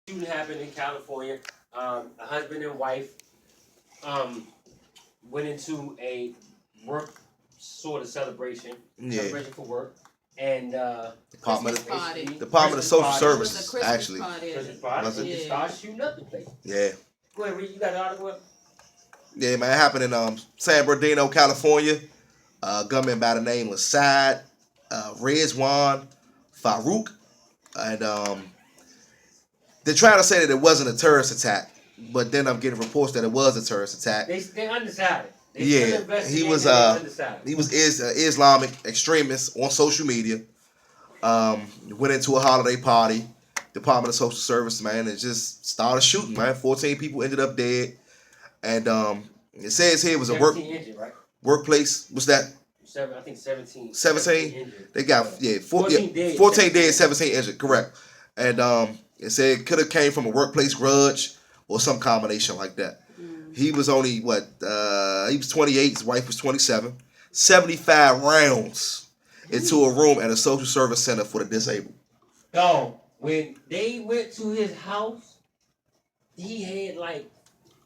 shooting happened in California. A husband and wife went into a work sort of celebration for work, and Department of Social Services actually. Christmas party, and started shooting up the place. Yeah. Go ahead, Reed. You got an article up? Yeah, man. It happened in San Bernardino, California. Gunman by the name of Saad Rizwan Farouk, and they're trying to say that it wasn't a terrorist attack, but then I'm getting reports that it was a terrorist attack. They undecided. He was Islamic extremist on social media. Went into a holiday party. Department of Social Service, man, and just started shooting, man. 14 people ended up dead, and it says here it was a injured, right? workplace. What's that? I think 17. 17. They got 14 dead, 17 injured. Correct. And it said it could have came from a workplace grudge or some combination like that. He was only he was 28. His wife was 27. 75 rounds into a room at a social service center for the disabled. Dog, when they went to his house, he had like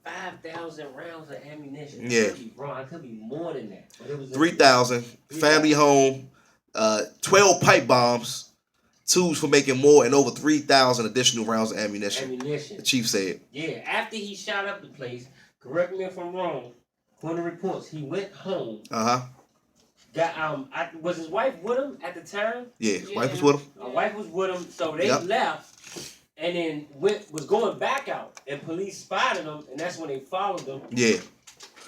5,000 rounds of ammunition. Yeah. It could be more than that. But it was 3,000. Family home. 12 pipe bombs. Tools for making more and over 3,000 additional rounds of ammunition. The chief said. Yeah, after he shot up the place, correct me if I'm wrong, according to reports, he went home. Got was his wife with him at the time? Yeah, his wife was with him. Wife was with him, so they left and then was going back out, and police spotted them, and that's when they followed them. Yeah.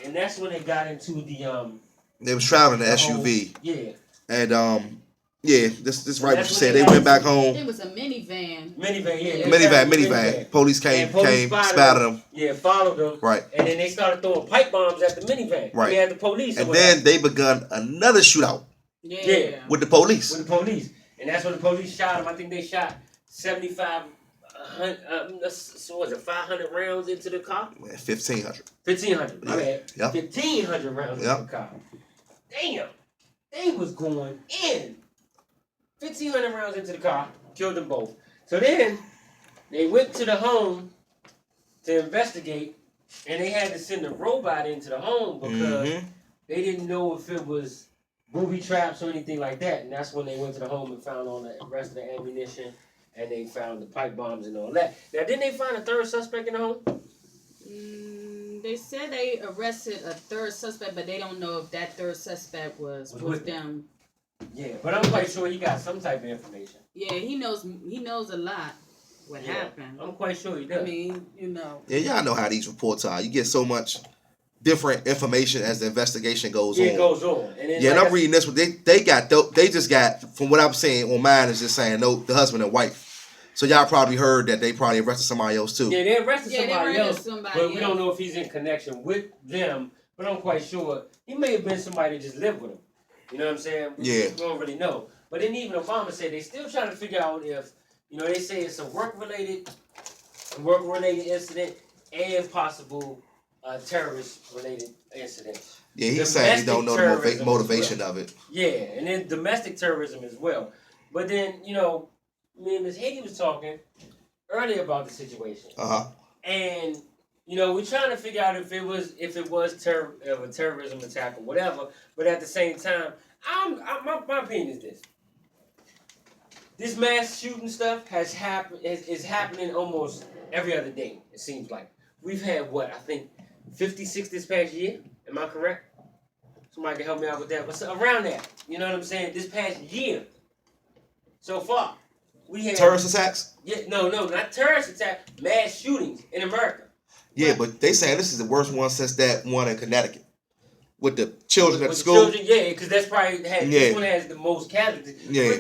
And that's when they got into the They was traveling the SUV. Yeah. And yeah, this right what you said. They went back home. It was a minivan. Minivan. Police came, spotted them. Yeah, followed them. Right. And then they started throwing pipe bombs at the minivan. Right. They had the police. And then they begun another shootout. Yeah. With the police. And that's when the police shot him. I think they shot 500 rounds into the car? 1,500. 1,500. My bad. Yep. 1,500 rounds into the car. Damn. They was going in. 1,500 rounds into the car. Killed them both. So then, they went to the home to investigate, and they had to send a robot into the home because they didn't know if it was booby traps or anything like that. And that's when they went to the home and found all the rest of the ammunition, and they found the pipe bombs and all that. Now, didn't they find a third suspect in the home? They said they arrested a third suspect, but they don't know if that third suspect was with them. Yeah, but I'm quite sure he got some type of information. Yeah, he knows a lot what happened. I'm quite sure he does. I mean, you know. Yeah, y'all know how these reports are. You get so much different information as the investigation goes on. It goes on. And and I'm reading this one. They just got, from what I'm saying on mine, is just saying no, the husband and wife. So y'all probably heard that they probably arrested somebody else too. Yeah, they arrested somebody else, but we don't know if he's in connection with them. But I'm quite sure he may have been somebody that just lived with him. You know what I'm saying? We don't really know. But then even Obama said they still trying to figure out if, they say it's a work-related incident and possible terrorist-related incident. Yeah, he's saying he don't know the motivation of it. Yeah, and then domestic terrorism as well. But then, me and Ms. Haiti was talking earlier about the situation. And, we're trying to figure out if it was a terrorism attack or whatever. But at the same time, my opinion is this. This mass shooting stuff is happening almost every other day, it seems like. We've had, 56 this past year? Am I correct? Somebody can help me out with that. But around that, you know what I'm saying? This past year, so far, we had... Terrorist attacks? Yeah, no, not terrorist attacks. Mass shootings in America. Yeah, but they saying this is the worst one since that one in Connecticut. With the children at the school. Yeah, because that's probably... This one has the most casualties. Yeah.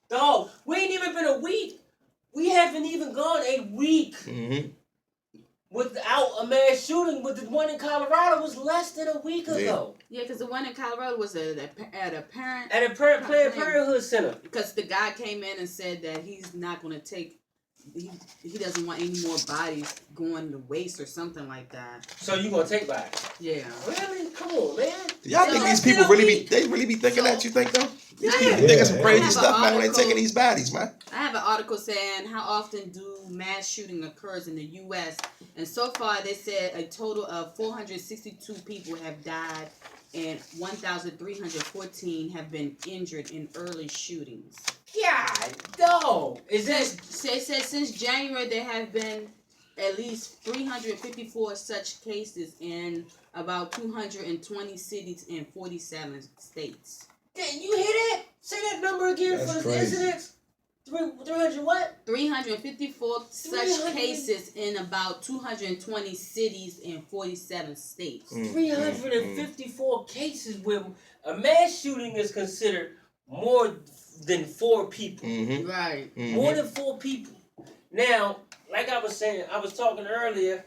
Dog, we ain't even been a week. We haven't even gone a week without a mass shooting. But the one in Colorado was less than a week ago. Yeah, because the one in Colorado was at a Planned Parenthood center. Because the guy came in and said that he's not going to take. He doesn't want any more bodies going to waste or something like that. So you gonna take bodies? Yeah. Really? Come on, man. Y'all think these people really be thinking that? You think though? You think it's some crazy stuff, man, when they taking these baddies, man. I have an article saying how often do mass shooting occurs in the U.S. And so far they said a total of 462 people have died and 1,314 have been injured in early shootings. God, no. Is that? They said since January there have been at least 354 such cases in about 220 cities in 47 states. Did you hear that? Say that number again for the incidents. 300 what? 354 such cases in about 220 cities in 47 states. 354 cases where a mass shooting is considered more than 4 people. Right. More than 4 people. Now, like I was saying, I was talking earlier,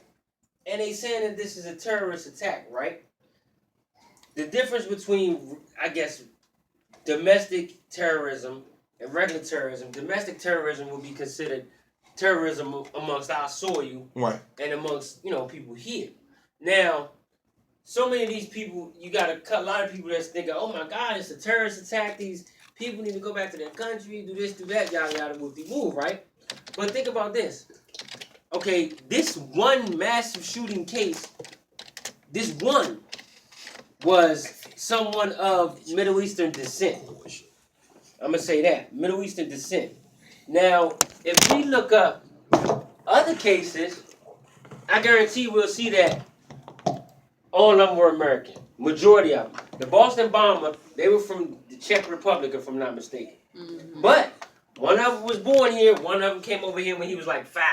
and they saying that this is a terrorist attack, right? The difference between, I guess, domestic terrorism and regular terrorism. Domestic terrorism will be considered terrorism amongst our soil, right, and amongst people here. Now, so many of these people, you got a lot of people that's thinking, "Oh my God, it's a terrorist attack. These people need to go back to their country, do this, do that, yada yada, move, right?" But think about this. Okay, this one massive shooting case, this one was someone of Middle Eastern descent. I'm going to say that. Middle Eastern descent. Now, if we look up other cases, I guarantee we'll see that all of them were American. Majority of them. The Boston bomber, they were from the Czech Republic, if I'm not mistaken. But one of them was born here. One of them came over here when he was like 5.